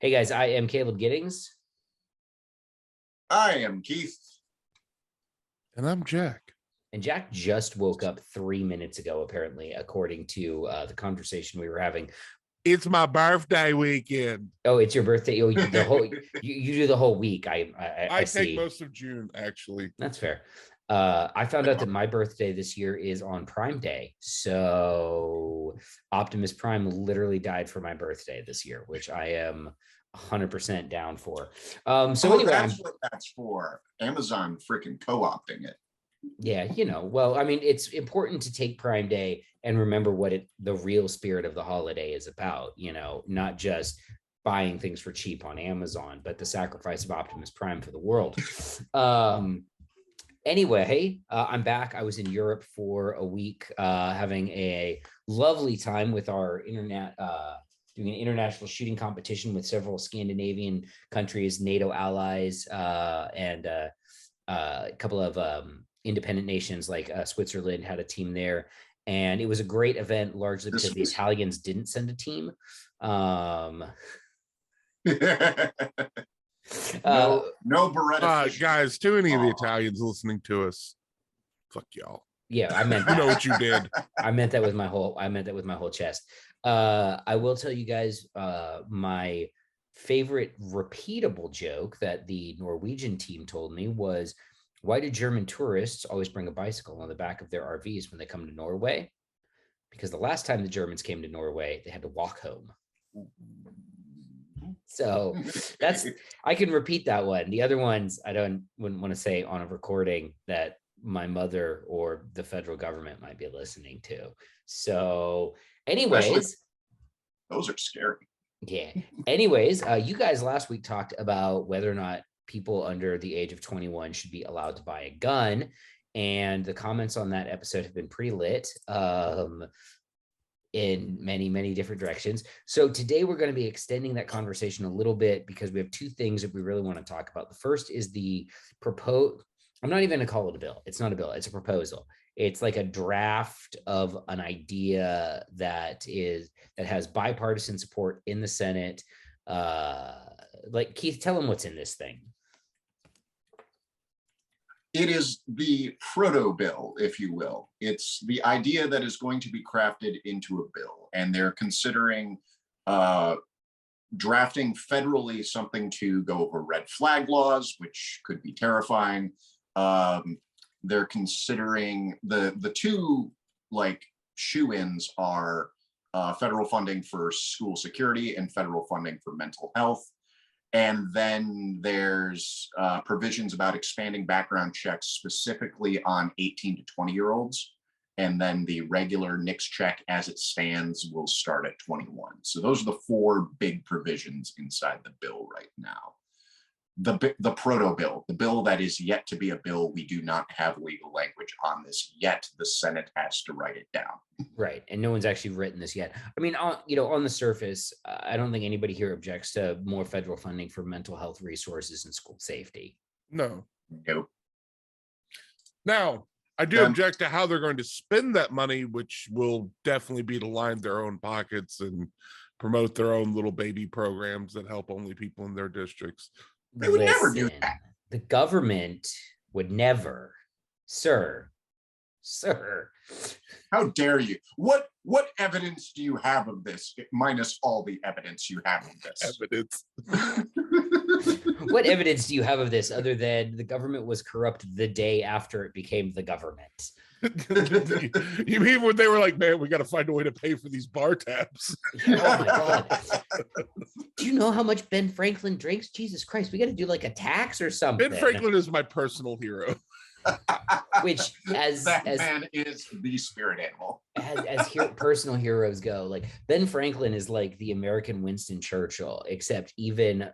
Hey guys, I am Caleb Giddings. I am Keith. And I'm Jack. And Jack just woke up 3 minutes ago, apparently, according to the conversation we were having. It's my birthday weekend. Oh, it's your birthday. Oh, the whole you do the whole week. I take see. most of June, actually. That's fair. I found out that my birthday this year is on Prime Day. So Optimus Prime literally died for my birthday this year, which I am 100% down for. So anyway, that's what that's for. Amazon freaking co-opting it. Yeah, well, I mean, it's important to take Prime Day and remember what the real spirit of the holiday is about, not just buying things for cheap on Amazon, but the sacrifice of Optimus Prime for the world. Anyway, I'm back. I was in Europe for a week, having a lovely time with our internet, doing an international shooting competition with several Scandinavian countries, NATO allies, and a couple of independent nations like Switzerland had a team there. And it was a great event, largely because the Italians didn't send a team. No Beretta. Guys, to any of the Italians listening to us, fuck y'all. Yeah, I meant you know what you did. I meant that with my whole chest. I will tell you guys my favorite repeatable joke that the Norwegian team told me was, why do German tourists always bring a bicycle on the back of their RVs when they come to Norway? Because the last time the Germans came to Norway, they had to walk home. So I can repeat that one. The other ones I wouldn't want to say on a recording that my mother or the federal government might be listening to. So anyways, those are scary. Yeah. Anyways, you guys last week talked about whether or not people under the age of 21 should be allowed to buy a gun. And the comments on that episode have been pretty lit in many, many different directions. So today we're going to be extending that conversation a little bit because we have two things that we really want to talk about. The first is the proposed, I'm not even going to call it a bill. It's not a bill. It's a proposal. It's like a draft of an idea that has bipartisan support in the Senate. Like Keith, tell them what's in this thing. It is the proto bill, if you will. It's the idea that is going to be crafted into a bill, and they're considering drafting federally something to go over red flag laws, which could be terrifying. They're considering the two shoe-ins are federal funding for school security and federal funding for mental health. And then there's provisions about expanding background checks specifically on 18 to 20-year-olds. And then the regular NICS check as it stands will start at 21. So those are the four big provisions inside the bill right now. The proto bill, the bill that is yet to be a bill, we do not have legal language on this yet. The Senate has to write it down. Right, and no one's actually written this yet. I mean, on the surface, I don't think anybody here objects to more federal funding for mental health resources and school safety. No. Nope. Now, I do object to how they're going to spend that money, which will definitely be to line their own pockets and promote their own little baby programs that help only people in their districts. They would never do that. The government would never, sir. How dare you? What evidence do you have of this, minus all the evidence you have of this? Evidence. What evidence do you have of this other than the government was corrupt the day after it became the government? You mean when they were like, man, we got to find a way to pay for these bar tabs? Oh my God. Do you know how much Ben Franklin drinks? Jesus Christ, we got to do like a tax or something. Ben Franklin is my personal hero. Which as man is the spirit animal. As personal heroes go, like Ben Franklin is like the American Winston Churchill, except even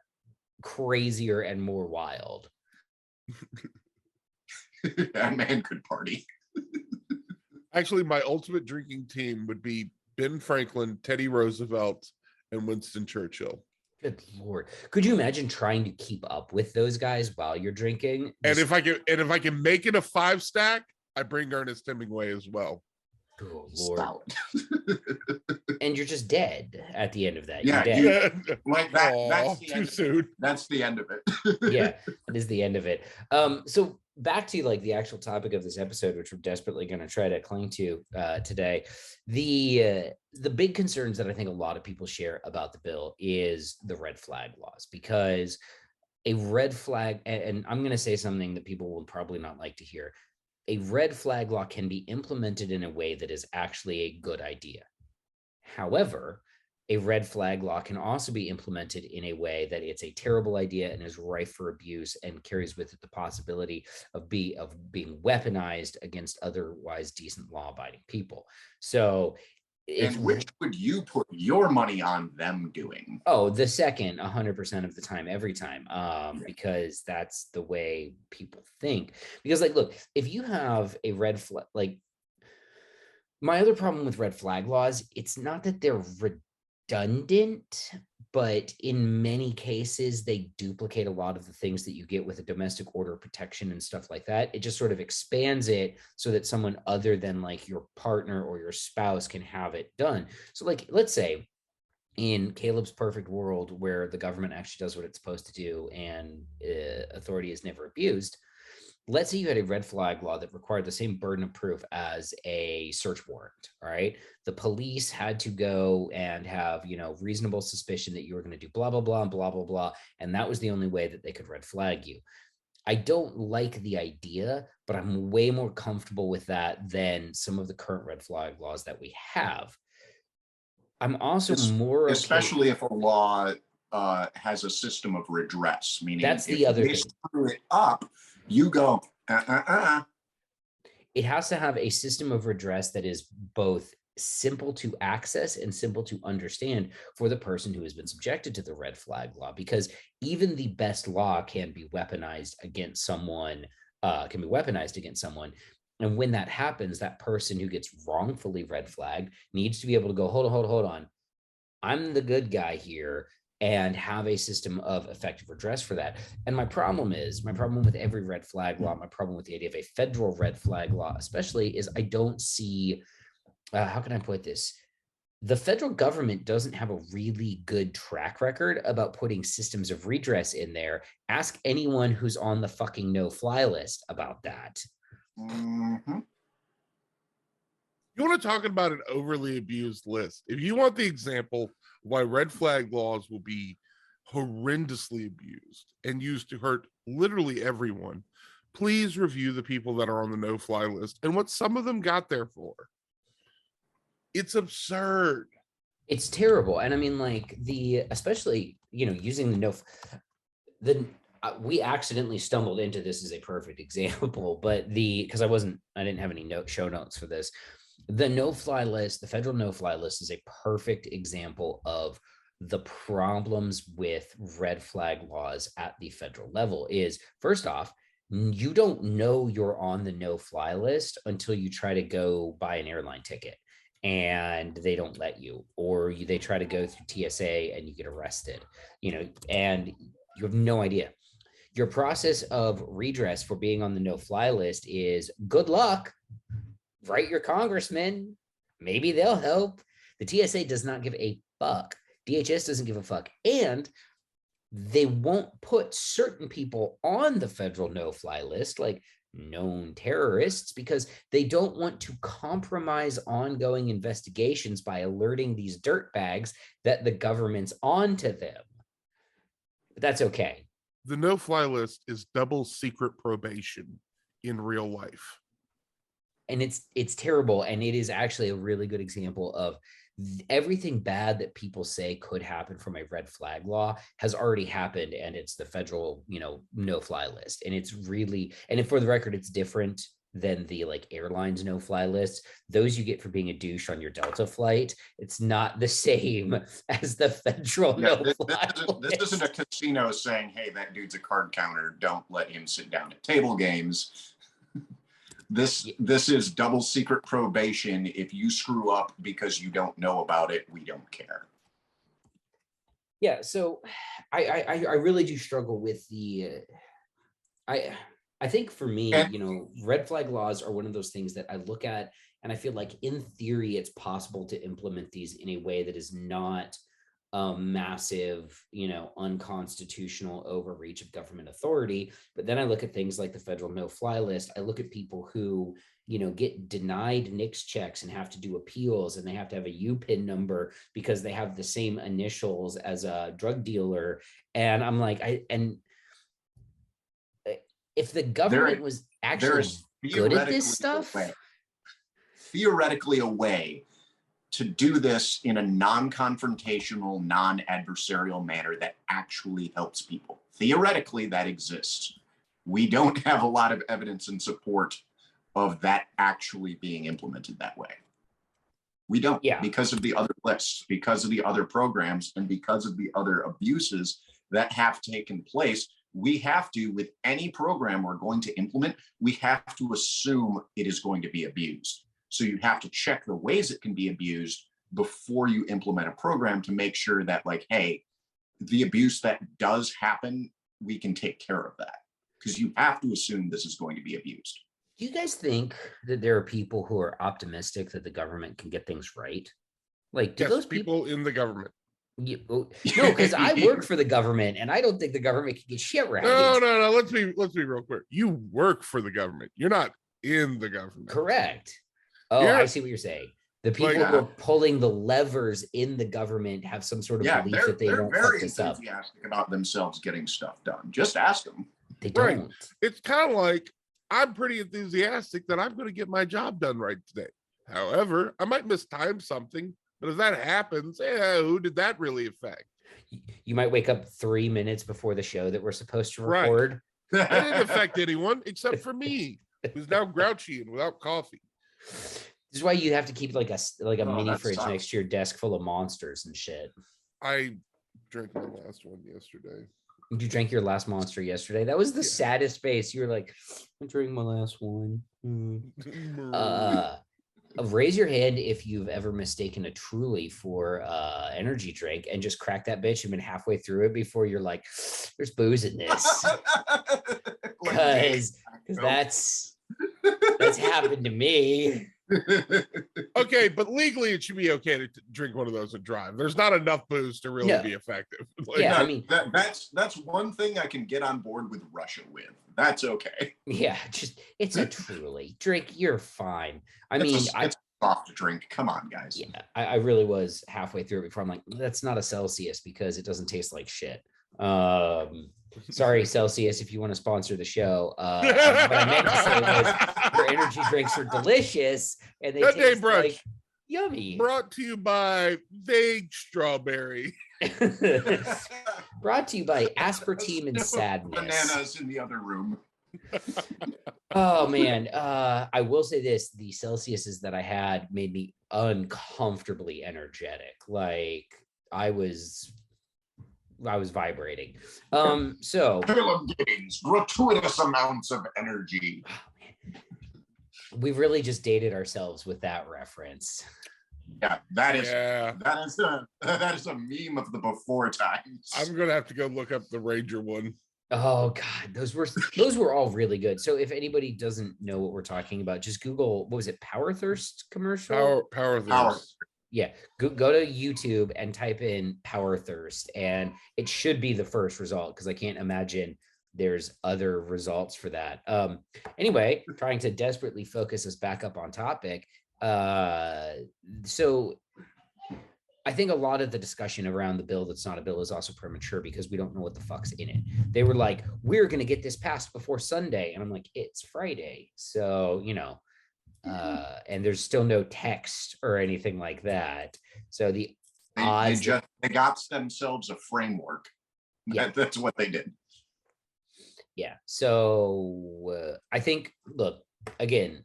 crazier and more wild. That man could party. Actually, my ultimate drinking team would be Ben Franklin, Teddy Roosevelt, and Winston Churchill. Good Lord. Could you imagine trying to keep up with those guys while you're drinking? And if I can make it a 5-stack, I bring Ernest Hemingway as well. Oh Lord. and you're just dead at the end of that. Yeah, You're dead. like that. Aw, That's the too end. soon. That's the end of it. Yeah, that is the end of it. So back to like the actual topic of this episode, which we're desperately going to try to cling to today. The big concerns that I think a lot of people share about the bill is the red flag laws, because a red flag, and I'm going to say something that people will probably not like to hear. A red flag law can be implemented in a way that is actually a good idea. However, a red flag law can also be implemented in a way that it's a terrible idea and is rife for abuse and carries with it the possibility of being weaponized against otherwise decent law-abiding people. So and which would you put your money on them doing? Oh, the second, 100% of the time, every time, because that's the way people think. Because, like, look, if you have a red flag, like, my other problem with red flag laws, it's not that they're redundant, but in many cases, they duplicate a lot of the things that you get with a domestic order protection and stuff like that. It just sort of expands it so that someone other than like your partner or your spouse can have it done. So, like, let's say in Caleb's perfect world where the government actually does what it's supposed to do and authority is never abused, let's say you had a red flag law that required the same burden of proof as a search warrant. All right, the police had to go and have, you know, reasonable suspicion that you were going to do blah blah blah and blah blah blah, and that was the only way that they could red flag you. I don't like the idea, but I'm way more comfortable with that than some of the current red flag laws that we have. I'm also more okay, especially if a law has a system of redress, meaning that's if the other they thing. screw it up, you go, It has to have a system of redress that is both simple to access and simple to understand for the person who has been subjected to the red flag law, because even the best law can be weaponized against someone, and when that happens, that person who gets wrongfully red flagged needs to be able to go, hold on. I'm the good guy here, and have a system of effective redress for that. And my problem with every red flag law, my problem with the idea of a federal red flag law, especially, is I don't see, how can I put this? The federal government doesn't have a really good track record about putting systems of redress in there. Ask anyone who's on the fucking no-fly list about that. mm-hmm. You want to talk about an overly abused list? If you want the example why red flag laws will be horrendously abused and used to hurt literally everyone, please review the people that are on the no-fly list and what some of them got there for. It's absurd. It's terrible. And I mean, like, especially, you know, using we accidentally stumbled into this as a perfect example, but because I didn't have any show notes for this. The no-fly list, the federal no-fly list, is a perfect example of the problems with red flag laws at the federal level. Is, first off, you don't know you're on the no-fly list until you try to go buy an airline ticket and they don't let you, or they try to go through TSA and you get arrested, you know, and you have no idea. Your process of redress for being on the no-fly list is good luck. Write your congressman. Maybe they'll help. The TSA does not give a fuck. DHS doesn't give a fuck. And they won't put certain people on the federal no-fly list, like known terrorists, because they don't want to compromise ongoing investigations by alerting these dirtbags that the government's onto them. But that's okay. The no-fly list is double secret probation in real life. And it's terrible. And it is actually a really good example of everything bad that people say could happen from a red flag law has already happened. And it's the federal, you know, no-fly list. And it's really, and for the record, it's different than the like airlines no-fly list. Those you get for being a douche on your Delta flight. It's not the same as the federal no-fly list. This isn't a casino saying, hey, that dude's a card counter, don't let him sit down at table games. This is double secret probation. If you screw up because you don't know about it, we don't care. Yeah, so I really do struggle with the I think for me, you know, red flag laws are one of those things that I look at And I feel like in theory, it's possible to implement these in a way that is not a massive, unconstitutional overreach of government authority. But then I look at things like the federal no-fly list. I look at people who, get denied NICS checks and have to do appeals, and they have to have a UPIN number because they have the same initials as a drug dealer. And I'm like, if the government was actually good at this stuff, theoretically a way to do this in a non-confrontational, non-adversarial manner that actually helps people. Theoretically, that exists. We don't have a lot of evidence in support of that actually being implemented that way. We don't, because of the other lists, because of the other programs, and because of the other abuses that have taken place. We have to, with any program we're going to implement, we have to assume it is going to be abused. So you have to check the ways it can be abused before you implement a program to make sure that, like, hey, the abuse that does happen, we can take care of that, because you have to assume this is going to be abused. Do you guys think that there are people who are optimistic that the government can get things right? Like, do those people in the government? No, because I work for the government, and I don't think the government can get shit right. No. Let's be real clear. You work for the government. You're not in the government. Correct. Oh, I see what you're saying. The people who are pulling the levers in the government have some sort of belief that they won't fuck this up. They're very enthusiastic about themselves getting stuff done. Just ask them. They don't. Right. It's kind of like, I'm pretty enthusiastic that I'm going to get my job done right today. However, I might mistime something, but if that happens, who did that really affect? You might wake up 3 minutes before the show that we're supposed to record. Right. It didn't affect anyone except for me, who's now grouchy and without coffee. This is why you have to keep like a mini fridge next to your desk full of Monsters and shit. I drank my last one yesterday. You drank your last Monster yesterday? That was the saddest face. You were like, I drank my last one. Raise your hand if you've ever mistaken a Truly for energy drink and just cracked that bitch and been halfway through it before you're like, there's booze in this. Because that's happened to me. Okay, but legally it should be okay to drink one of those and drive. There's not enough booze to really be effective. I mean, that's one thing I can get on board with Russia with. That's okay. Yeah, it's a Truly drink. You're fine. It's soft drink. Come on, guys. Yeah, I really was halfway through it before I'm like, that's not a Celsius because it doesn't taste like shit. Sorry, Celsius, if you want to sponsor the show. What I meant to say was your energy drinks are delicious and they taste like yummy. Brought to you by Vague Strawberry. Brought to you by Aspartame and Sadness. Bananas in the other room. Oh man, I will say this: the Celsiuses that I had made me uncomfortably energetic. Like I was vibrating. So Philip Gaines, gratuitous amounts of energy. Oh, we really just dated ourselves with that reference. Yeah, that is a meme of the before times. I'm gonna have to go look up the Ranger one. Oh God, those were all really good. So if anybody doesn't know what we're talking about, just Google, what was it, Power Thirst commercial? Power Thirst. Yeah, go to YouTube and type in Power Thirst, and it should be the first result because I can't imagine there's other results for that. Anyway, trying to desperately focus us back up on topic. So I think a lot of the discussion around the bill that's not a bill is also premature because we don't know what the fuck's in it. They were like, we're going to get this passed before Sunday. And I'm like, it's Friday. So, and there's still no text or anything like that. So the odds they got themselves a framework. Yeah. That's what they did. Yeah. So I think, look, again,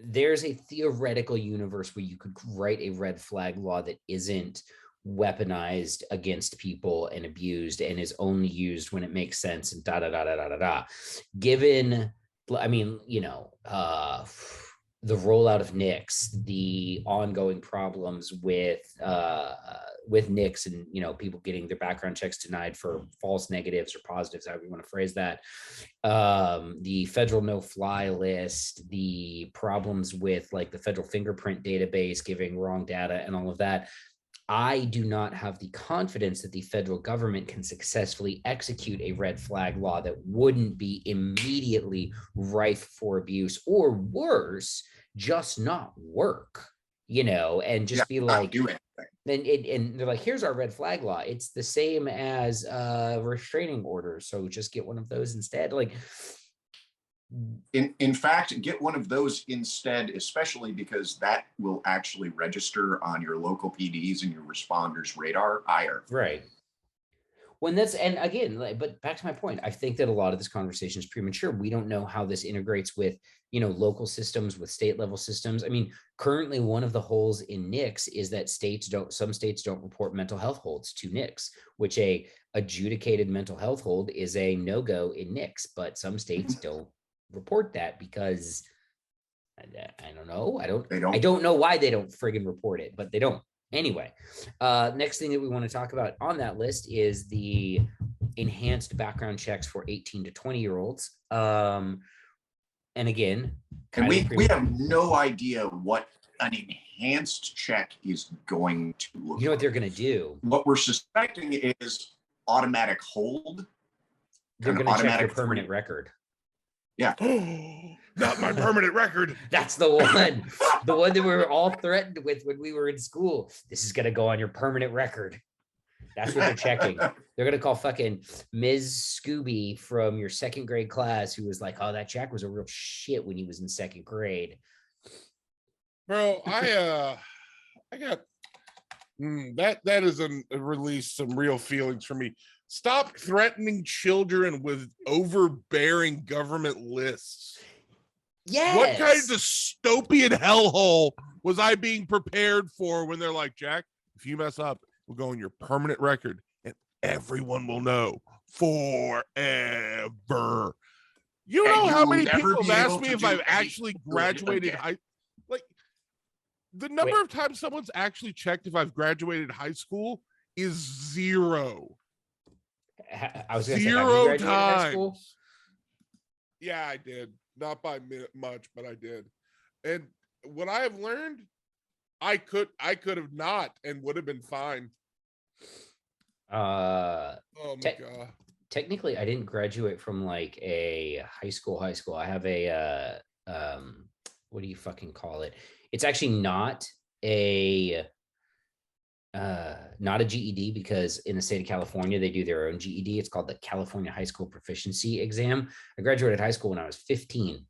there's a theoretical universe where you could write a red flag law that isn't weaponized against people and abused and is only used when it makes sense and given, I mean, the rollout of NICS, the ongoing problems with with NICS and, you know, people getting their background checks denied for false negatives or positives, however you want to phrase that. The federal no-fly list, the problems with like the federal fingerprint database giving wrong data and all of that. I do not have the confidence that the federal government can successfully execute a red flag law that wouldn't be immediately rife for abuse, or worse, just not work, you know, and just be like, and they're like, here's our red flag law. It's the same as restraining orders. So just get one of those instead. Like, in fact, get one of those instead, especially because that will actually register on your local PDs and your responders radar higher. Right. When that's, and again, like, but back to my point, I think that a lot of this conversation is premature. We don't know how this integrates with, you know, local systems, with state level systems. I mean, currently one of the holes in NICS is that some states don't report mental health holds to NICS, which a adjudicated mental health hold is a no-go in NICS, but some states don't report that because I don't know. I don't know why they don't friggin' report it, but they don't. Anyway, next thing that we want to talk about on that list is the enhanced background checks for 18 to 20-year-olds. And again, and we have no idea what an enhanced check is going to look. You know what they're going to do? What we're suspecting is automatic hold. They're going to check your permanent record. Yeah. Not my permanent record. That's the one. The one that we were all threatened with when we were in school. This is going to go on your permanent record. That's what they're checking. They're going to call fucking Ms. Scooby from your second grade class who was like, oh, that Jack was a real shit when he was in second grade. Bro, I got that is released some real feelings for me. Stop threatening children with overbearing government lists. Yes. What kind of dystopian hellhole was I being prepared for when they're like, Jack, if you mess up, we'll go on your permanent record and everyone will know forever. You know how many people have asked me if I've actually graduated like the number of times someone's actually checked if I've graduated high school is zero. I was going to say, have you graduated high school? Yeah, I did. Not by much, but I did. And what I have learned, I could have not and would have been fine. Oh my God. Technically, I didn't graduate from like a high school. I have a what do you fucking call it? It's actually not a GED, because in the state of California, they do their own GED. It's called the California High School Proficiency Exam. I graduated high school when I was 15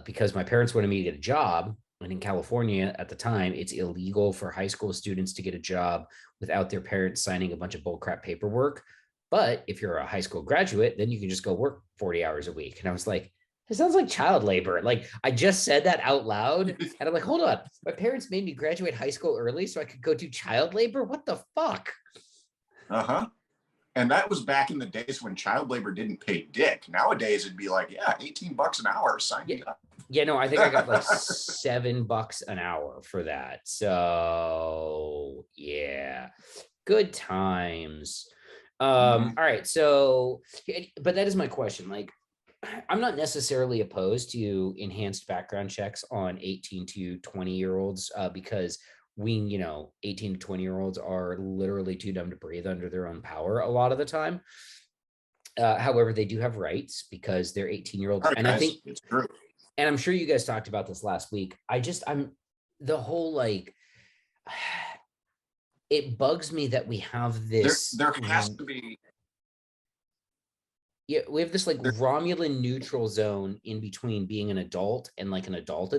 because my parents wanted me to get a job. And in California at the time, it's illegal for high school students to get a job without their parents signing a bunch of bullcrap paperwork. But if you're a high school graduate, then you can just go work 40 hours a week. And I was like, it sounds like child labor. Like, I just said that out loud. And I'm like, hold on. My parents made me graduate high school early so I could go do child labor? What the fuck? Uh-huh. And that was back in the days when child labor didn't pay dick. Nowadays, it'd be like, yeah, $18 an hour. Sign me up. Yeah, no, I think I got like $7 an hour for that. So, yeah, good times. All right. So, but that is my question. Like, I'm not necessarily opposed to enhanced background checks on 18 to 20-year-olds because 18 to 20-year-olds are literally too dumb to breathe under their own power a lot of the time. However, they do have rights because they're 18-year-olds. And I think it's true. And I'm sure you guys talked about this last week. I'm the whole, like, it bugs me that we have this. There has to be. Yeah, we have this like Romulan neutral zone in between being an adult and like an adult,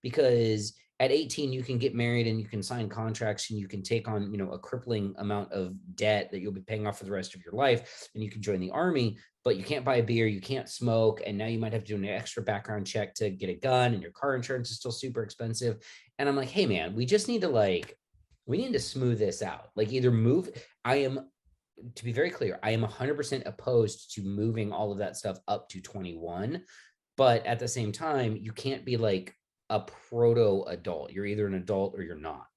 because at 18 you can get married and you can sign contracts and you can take on, a crippling amount of debt that you'll be paying off for the rest of your life, and you can join the army, but you can't buy a beer, you can't smoke, and now you might have to do an extra background check to get a gun, and your car insurance is still super expensive. And I'm like, hey man, we need to smooth this out. Like, either move. To be very clear, I am 100% opposed to moving all of that stuff up to 21. But at the same time, you can't be like a proto adult. You're either an adult or you're not.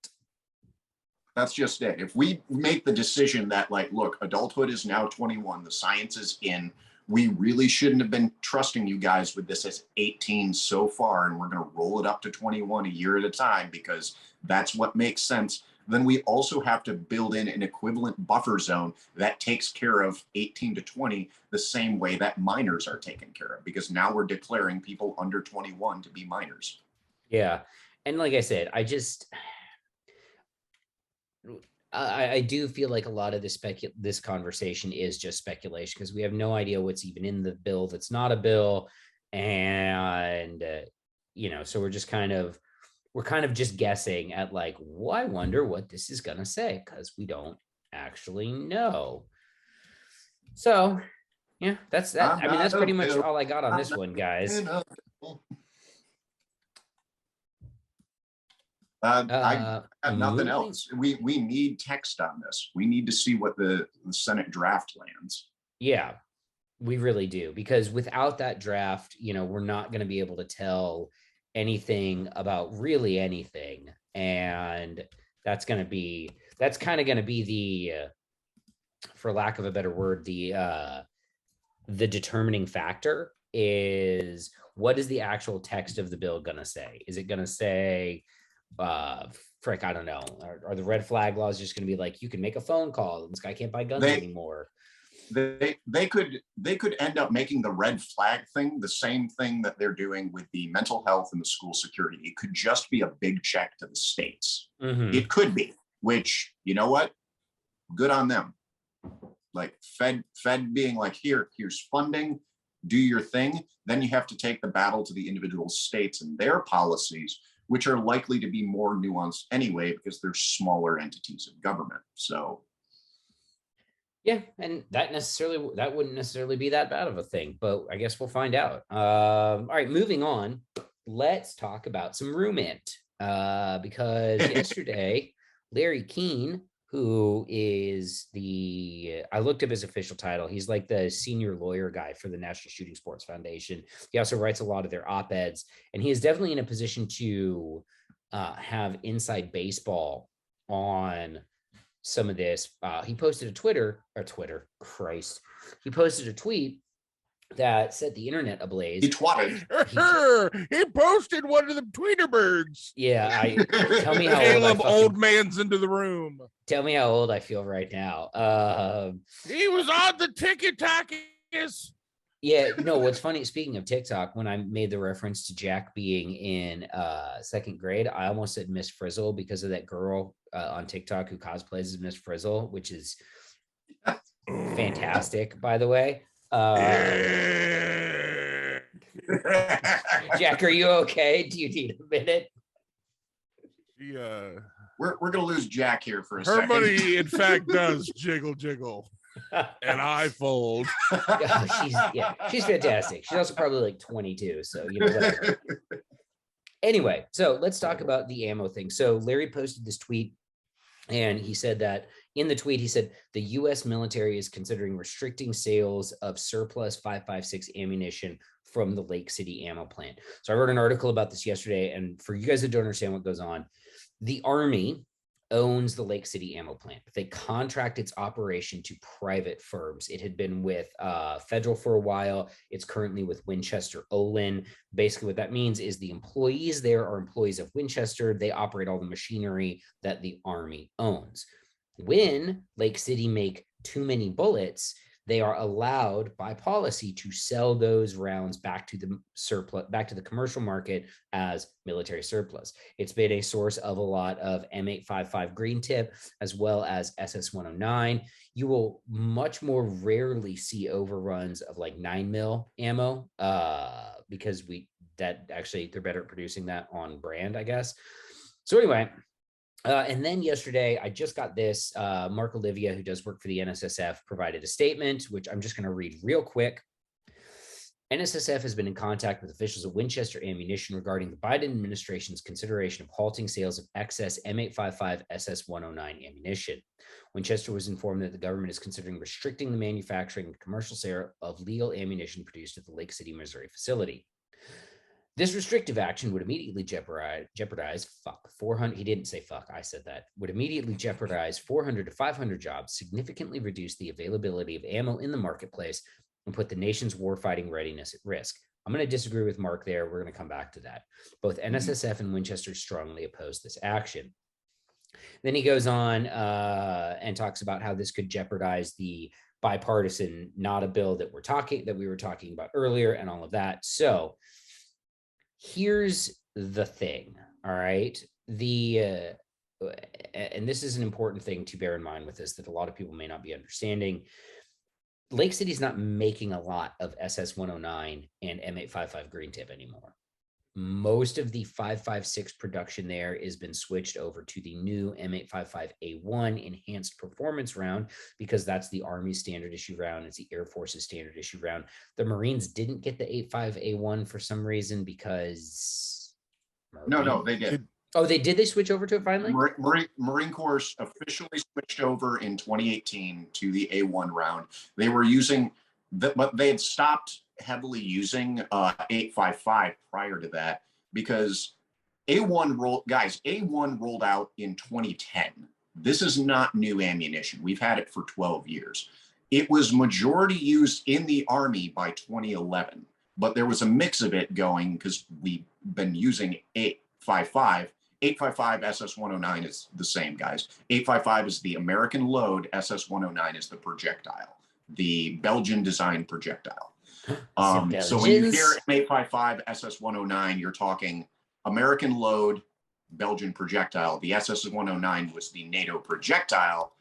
That's just it. If we make the decision that, like, look, adulthood is now 21, the science is in, we really shouldn't have been trusting you guys with this as 18 so far, and we're going to roll it up to 21 a year at a time because that's what makes sense. Then we also have to build in an equivalent buffer zone that takes care of 18 to 20 the same way that minors are taken care of, because now we're declaring people under 21 to be minors. Yeah. And like I said, I do feel like a lot of this conversation is just speculation because we have no idea what's even in the bill that's not a bill. And, so we're kind of just guessing at like, well, I wonder what this is going to say because we don't actually know. So, yeah, that's that. I mean, that's pretty much all I got on this one, guys. I got nothing else. We need text on this. We need to see what the Senate draft lands. Yeah, we really do, because without that draft, we're not going to be able to tell anything about really anything. And that's kind of going to be the, for lack of a better word, the determining factor is what is the actual text of the bill going to say? Is it going to say, frick, I don't know. Are the red flag laws just going to be like, you can make a phone call and this guy can't buy guns anymore? They could end up making the red flag thing the same thing that they're doing with the mental health and the school security. It could just be a big check to the states. Mm-hmm. It could be, which, you know what? Good on them. Like Fed being like, here's funding, do your thing. Then you have to take the battle to the individual states and their policies, which are likely to be more nuanced anyway, because they're smaller entities of government. So yeah, and that wouldn't necessarily be that bad of a thing, but I guess we'll find out. All right, moving on. Let's talk about some roommate, because yesterday, Larry Keane, who is I looked up his official title. He's like the senior lawyer guy for the National Shooting Sports Foundation. He also writes a lot of their op-eds, and he is definitely in a position to have inside baseball on some of this. He posted He posted a tweet that set the internet ablaze. He twatted. He posted one of the Tweeterbergs. Yeah, tell me how Caleb old man's into the room. Tell me how old I feel right now. He was on the TikTok. Yeah, no, what's funny, speaking of TikTok, when I made the reference to Jack being in second grade, I almost said Miss Frizzle because of that girl on TikTok who cosplays as Miss Frizzle, which is fantastic, by the way. Jack, are you okay? Do you need a minute? Yeah. We're gonna lose Jack here for a second. Her money, in fact, does jiggle. And I fold. She's fantastic. She's also probably like 22, so whatever. Anyway, so let's talk about the ammo thing. So Larry posted this tweet, and he said that in the tweet, he said the U.S. military is considering restricting sales of surplus 5.56 ammunition from the Lake City ammo plant. So I wrote an article about this yesterday, and for you guys that don't understand what goes on, the Army owns the Lake City ammo plant. They contract its operation to private firms. It had been with Federal for a while. It's currently with Winchester Olin. Basically what that means is the employees there are employees of Winchester. They operate all the machinery that the Army owns. When Lake City make too many bullets, they are allowed by policy to sell those rounds back to the commercial market as military surplus. It's been a source of a lot of M855 green tip as well as SS109. You will much more rarely see overruns of like 9mm ammo because they're better at producing that on brand, I guess. So anyway, and then yesterday, I just got this. Mark Olivia, who does work for the NSSF, provided a statement, which I'm just going to read real quick. NSSF has been in contact with officials at Winchester Ammunition regarding the Biden administration's consideration of halting sales of excess M855 SS109 ammunition. Winchester was informed that the government is considering restricting the manufacturing and commercial sale of legal ammunition produced at the Lake City, Missouri facility. This restrictive action would immediately jeopardize 400. He didn't say fuck. I said that. Would immediately jeopardize 400 to 500 jobs, significantly reduce the availability of ammo in the marketplace, and put the nation's warfighting readiness at risk. I'm going to disagree with Mark there. We're going to come back to that. Both NSSF and Winchester strongly oppose this action. Then he goes on and talks about how this could jeopardize the bipartisan, not a bill that we were talking about earlier, and all of that. So here's the thing. All right. And this is an important thing to bear in mind with this that a lot of people may not be understanding. Lake City's not making a lot of SS-109 and M855 green tip anymore. Most of the 5.56 production there has been switched over to the new M855A1 enhanced performance round, because that's the Army standard issue round. It's the Air Force's standard issue round. The Marines didn't get the 8.5A1 for some reason because No, they did. Oh, they did. They switch over to it finally? Marine Corps officially switched over in 2018 to the A1 round. They were using, but they had stopped heavily using 855 prior to that, because A1 rolled out in 2010. This is not new ammunition. We've had it for 12 years. It was majority used in the Army by 2011, but there was a mix of it going because we've been using 855. 855 SS-109 is the same, guys. 855 is the American load. SS-109 is the projectile, the Belgian designed projectile. So when you hear 855 SS-109, you're talking American load, Belgian projectile. The SS-109 was the NATO projectile,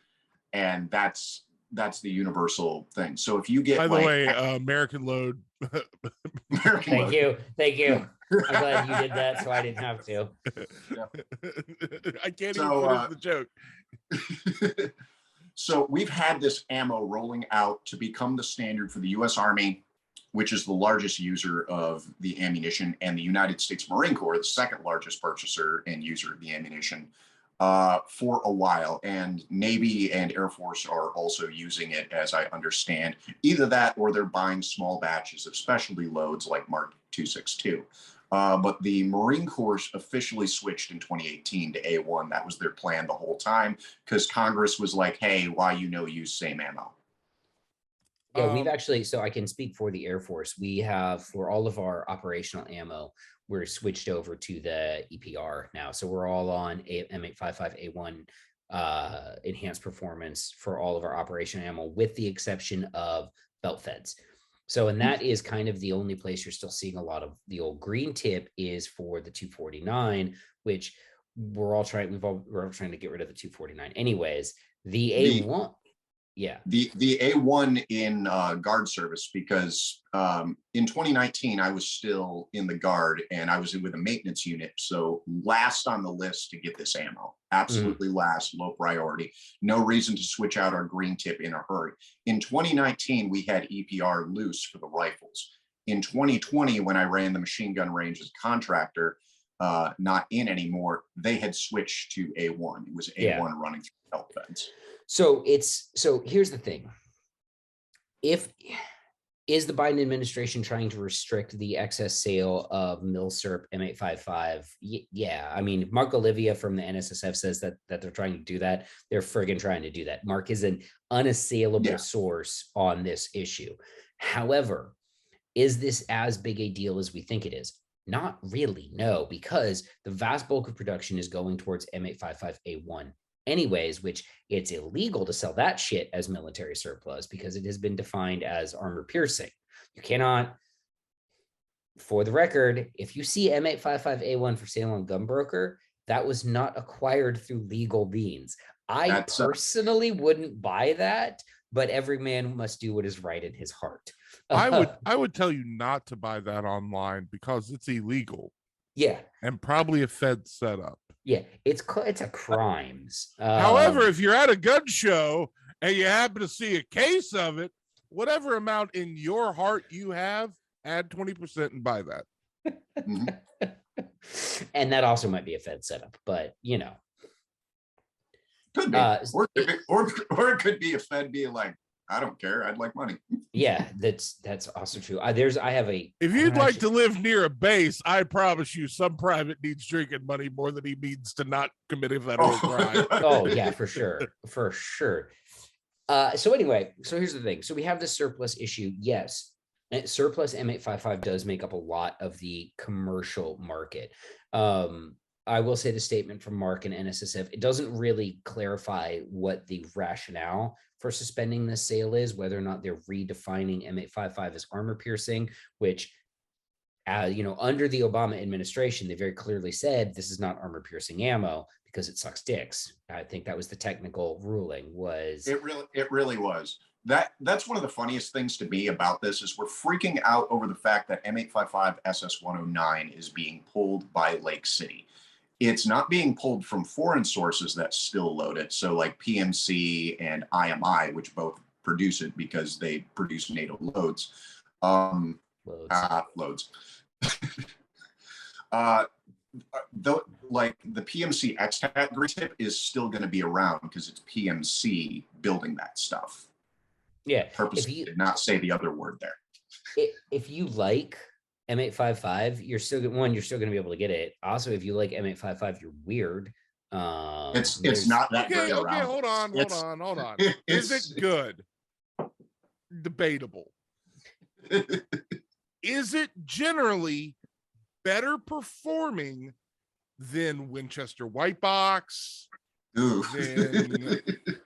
and that's the universal thing. So if you get, by the way, American load. Thank you. I'm glad you did that, so I didn't have to. I can't even finish the joke. So we've had this ammo rolling out to become the standard for the U.S. Army, which is the largest user of the ammunition, and the United States Marine Corps, the second largest purchaser and user of the ammunition, for a while. And Navy and Air Force are also using it, as I understand. Either that, or they're buying small batches of specialty loads like Mark 262. But the Marine Corps officially switched in 2018 to A1. That was their plan the whole time, because Congress was like, hey, why use same ammo? Yeah, we've actually, so I can speak for the Air Force. We have, for all of our operational ammo, we're switched over to the EPR now. So we're all on M855A1 enhanced performance for all of our operational ammo, with the exception of belt feds. So, and that is kind of the only place you're still seeing a lot of the old green tip is for the 249, which we're all trying to get rid of the 249 anyways. The A1. Yeah. The A1 in guard service, because in 2019, I was still in the guard and I was with a maintenance unit. So last on the list to get this ammo, absolutely last, low priority. No reason to switch out our green tip in a hurry. In 2019, we had EPR loose for the rifles. In 2020, when I ran the machine gun range as a contractor, not in anymore, they had switched to A1. It was A1 running through belt feds. So here's the thing. Is the Biden administration trying to restrict the excess sale of milsurp M855? Yeah. I mean, Mark Olivia from the NSSF says that they're trying to do that. They're friggin' trying to do that. Mark is an unassailable source on this issue. However, is this as big a deal as we think it is? Not really, no, because the vast bulk of production is going towards M855A1 anyways, which it's illegal to sell that shit as military surplus because it has been defined as armor piercing. You cannot, for the record, if you see M855A1 for sale on Gunbroker, that was not acquired through legal means. I personally wouldn't buy that, but every man must do what is right in his heart. I would tell you not to buy that online because it's illegal. Yeah. And probably a Fed setup. Yeah, it's a crimes. However, if you're at a gun show and you happen to see a case of it, whatever amount in your heart you have, add 20% and buy that. And that also might be a Fed setup, but you know. Could be. Or it could be a Fed being like, I don't care. I'd like money. Yeah, that's also true. If you'd like to live near a base, I promise you some private needs drinking money more than he needs to not commit a federal crime. Oh yeah, for sure. For sure. So anyway, so here's the thing. So we have this surplus issue. Yes. Surplus M855 does make up a lot of the commercial market. I will say the statement from Mark and NSSF, it doesn't really clarify what the rationale for suspending this sale is, whether or not they're redefining M855 as armor piercing, which, under the Obama administration, they very clearly said this is not armor piercing ammo because it sucks dicks. I think that was the technical ruling. It really was. That's one of the funniest things to me about this is we're freaking out over the fact that M855 SS109 is being pulled by Lake City. It's not being pulled from foreign sources that still load it. So like PMC and IMI, which both produce it because they produce NATO loads. Loads. Like the PMC X-Tat grease tip is still going to be around because it's PMC building that stuff. Yeah. Purposely did not say the other word there. If you like M855, you're still going to be able to get it. Also, if you like M855, you're weird. It's not that great around. Okay, hold on. Is it good? Debatable. Is it generally better performing than Winchester White Box? Ooh.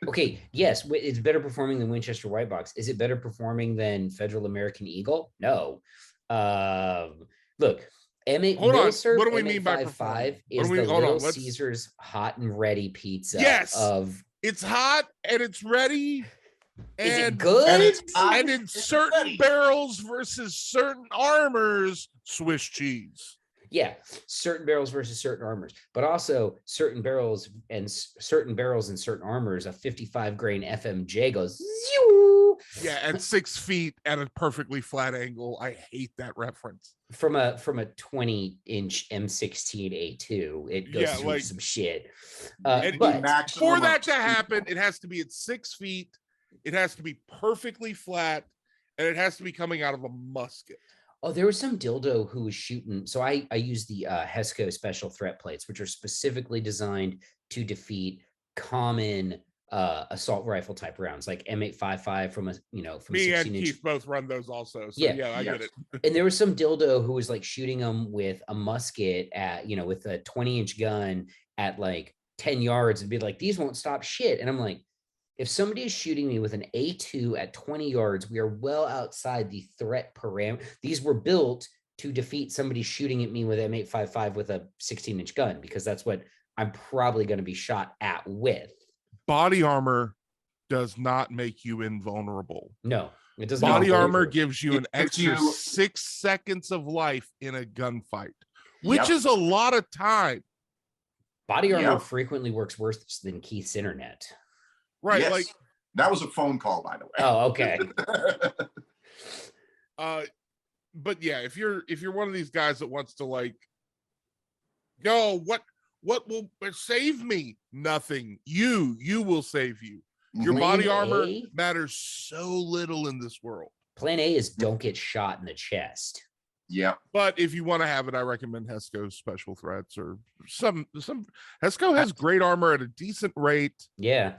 Okay, yes, it's better performing than Winchester White Box. Is it better performing than Federal American Eagle? No. Look, M8 milsurp. What do we mean by M855 is the Little Caesars hot and ready pizza. Yes, it's hot and it's ready. Is it good? And in certain barrels versus certain armors, Swiss cheese. Yeah, certain barrels versus certain armors, but also certain barrels and certain armors. A 55 grain FMJ goes. Zzzz. Yeah, at 6 feet at a perfectly flat angle. I hate that reference. From a 20-inch M16A2, it goes through some shit. But for that to happen, it has to be at 6 feet. It has to be perfectly flat, and it has to be coming out of a musket. Oh, there was some dildo who was shooting. So I use the HESCO special threat plates, which are specifically designed to defeat common assault rifle type rounds, like M855 from a from me 16 and inch. Keith both run those also. So yeah, I get it. And there was some dildo who was like shooting them with a musket at with a 20-inch gun at like 10 yards and be like, these won't stop shit. And I'm like, if somebody is shooting me with an A2 at 20 yards, we are well outside the threat parameter. These were built to defeat somebody shooting at me with M855 with a 16-inch gun, because that's what I'm probably going to be shot at with. Body armor does not make you invulnerable. No, it doesn't. Body armor gives you an extra 6 seconds of life in a gunfight, which is a lot of time. Body armor frequently works worse than Keith's internet. Right, yes. Like that was a phone call, by the way. Oh, okay. But yeah, if you're one of these guys that wants to like, yo, what will save me? Nothing. You will save you. Your body armor matters so little in this world. Plan A is don't get shot in the chest. Yeah. But if you want to have it, I recommend HESCO's special threats or some HESCO has great armor at a decent rate. Yeah.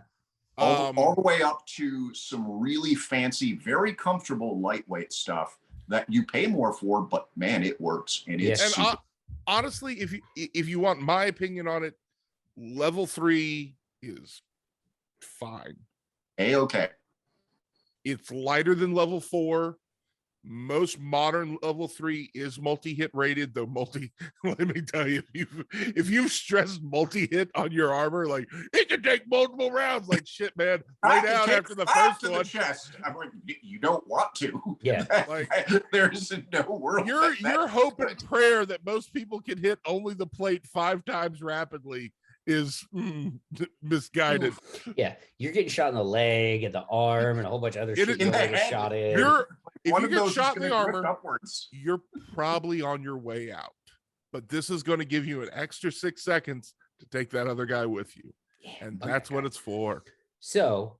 All the way up to some really fancy, very comfortable, lightweight stuff that you pay more for, but man, it works. And it's honestly, if you want my opinion on it, level 3 is fine. A-okay. It's lighter than level 4. Most modern level 3 is multi-hit rated, though let me tell you, if you've stressed multi-hit on your armor, like it can take multiple rounds, like shit, man, lay down after the first one. Chest. I'm like, you don't want to. Yeah. Like there's no world. Your hope and prayer that most people can hit only the plate 5 times rapidly is misguided. Yeah, you're getting shot in the leg and the arm and a whole bunch of other shit. In the head. Shot in. If you get shot in the armor, you're probably on your way out. But this is going to give you an extra 6 seconds to take that other guy with you, and that's what it's for. So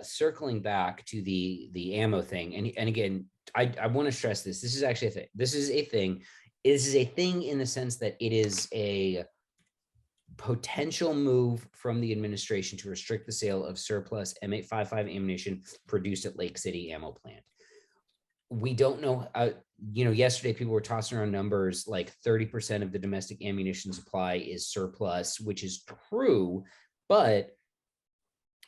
circling back to the ammo thing, and again, I want to stress this. This is actually a thing. This is a thing. This is a thing in the sense that it is a potential move from the administration to restrict the sale of surplus M855 ammunition produced at Lake City Ammo Plant. We don't know. Yesterday people were tossing around numbers like 30% of the domestic ammunition supply is surplus, which is true, but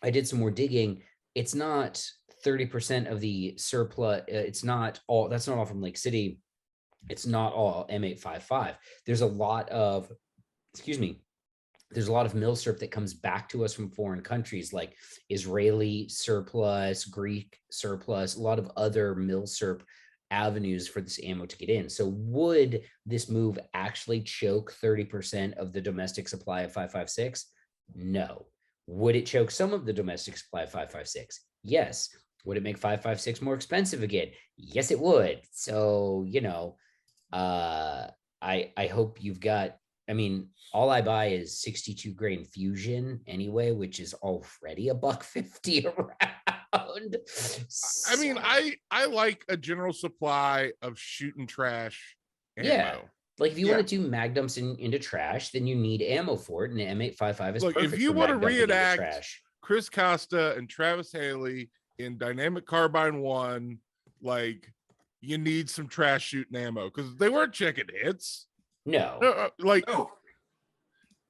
I did some more digging. It's not 30% of the surplus. It's not all. That's not all from Lake City. It's not all M855. There's a lot of, excuse me, there's a lot of milsurp that comes back to us from foreign countries, like Israeli surplus, Greek surplus, a lot of other milsurp avenues for this ammo to get in. So would this move actually choke 30% of the domestic supply of 5.56? No. Would it choke some of the domestic supply of 5.56? Yes. Would it make 5.56 more expensive again? Yes, it would. So, I hope you've got, I mean, all I buy is 62 grain fusion anyway, which is already $1.50 around. I mean, I like a general supply of shooting trash ammo. Yeah. Like if you want to do mag dumps into trash, then you need ammo for it. And the M855 is perfect. If you want to reenact Chris Costa and Travis Haley in Dynamic Carbine 1, like you need some trash shooting ammo because they weren't checking hits. No.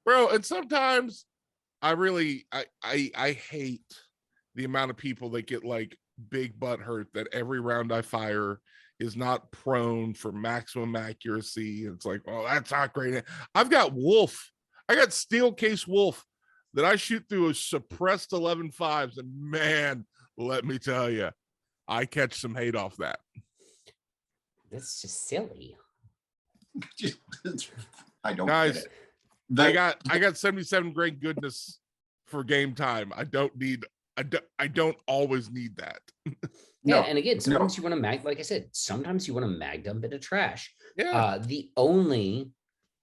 Bro, and sometimes I hate the amount of people that get like big butt hurt that every round I fire is not prone for maximum accuracy. It's like, oh, that's not great. I've got Wolf. I got steel case Wolf that I shoot through a suppressed 11.5s, and man, let me tell you, I catch some hate off that. That's just silly. I don't Guys, get it. I got 77 grain goodness for game time. I don't always need that. Yeah, and again, sometimes you want to like I said, sometimes you want to mag dump into trash. Yeah. The only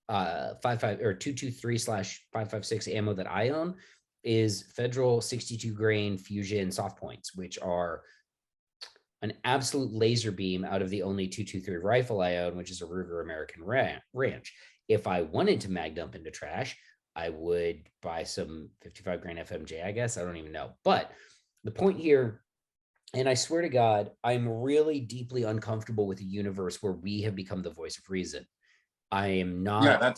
5.5 or 223/5.56 ammo that I own is Federal 62 grain fusion soft points, which are an absolute laser beam out of the only 223 rifle I own, which is a Ruger American Ranch. If I wanted to mag dump into trash, I would buy some 55 grain FMJ, I guess. I don't even know. But the point here, and I swear to God, I'm really deeply uncomfortable with a universe where we have become the voice of reason. I am not. Yeah,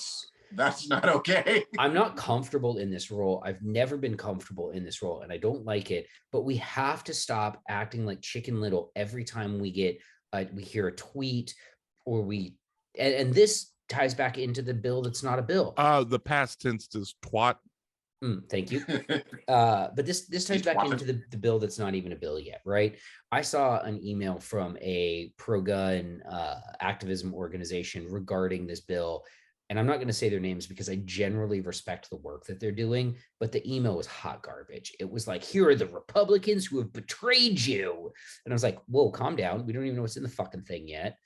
that's not okay. I'm not comfortable in this role. I've never been comfortable in this role, and I don't like it. But we have to stop acting like Chicken Little every time we hear a tweet or and this ties back into the bill that's not a bill. The past tense is twat. Thank you. But this ties back into the bill that's not even a bill yet, right? I saw an email from a pro-gun activism organization regarding this bill, and I'm not going to say their names because I generally respect the work that they're doing, but the email was hot garbage. It was like, here are the Republicans who have betrayed you. And I was like, whoa, calm down. We don't even know what's in the fucking thing yet.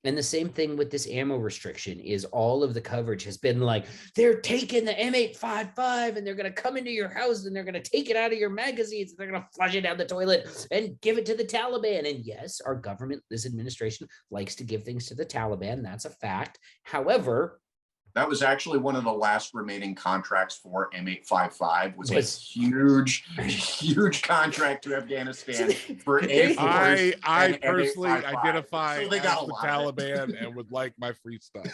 And the same thing with this ammo restriction is all of the coverage has been like, they're taking the M855 and they're going to come into your house and they're going to take it out of your magazines and they're going to flush it down the toilet and give it to the Taliban. And yes, our government, this administration likes to give things to the Taliban. That's a fact. However, that was actually one of the last remaining contracts for M855 was a huge contract to Afghanistan for I personally identify as the Taliban and would like my free stuff.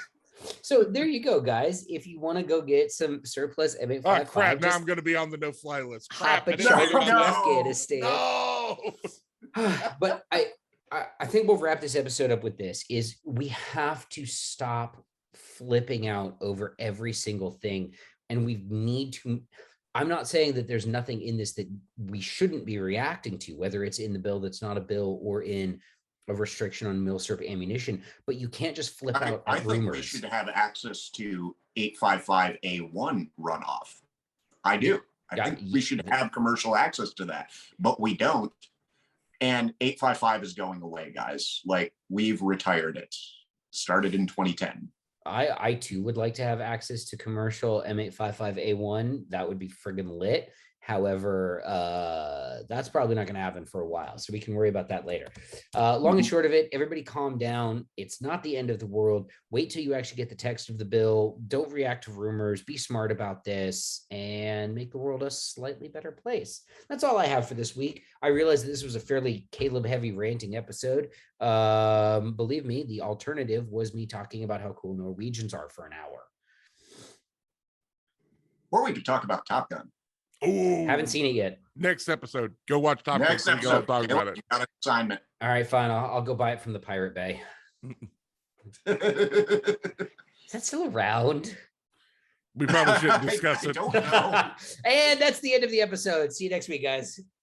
So there you go, guys. If you want to go get some surplus M855, oh crap! Now I'm going to be on the no-fly list. Crap! Afghanistan. No. But I think we'll wrap this episode up with this: is we have to stop flipping out over every single thing, and we need to. I'm not saying that there's nothing in this that we shouldn't be reacting to, whether it's in the bill that's not a bill or in a restriction on milsurp ammunition, but you can't just flip out I think rumors. We should have access to 855A1 runoff. I do. I think we should have commercial access to that, but we don't. And 855 is going away, guys. Like, we've retired it. Started in 2010. I too would like to have access to commercial M855A1. That would be friggin' lit. However, that's probably not going to happen for a while, so we can worry about that later. Long and short of it, everybody calm down. It's not the end of the world. Wait till you actually get the text of the bill. Don't react to rumors. Be smart about this and make the world a slightly better place. That's all I have for this week. I realized that this was a fairly Caleb-heavy ranting episode. Believe me, the alternative was me talking about how cool Norwegians are for an hour. Or we could talk about Top Gun. Oh, Haven't seen it yet. Next episode, go watch Top Gun. Next So we go episode, talk about it. you got an assignment. All right, fine. I'll go buy it from the Pirate Bay. I Is that still around? We probably shouldn't discuss it. don't know. And that's the end of the episode. See you next week, guys.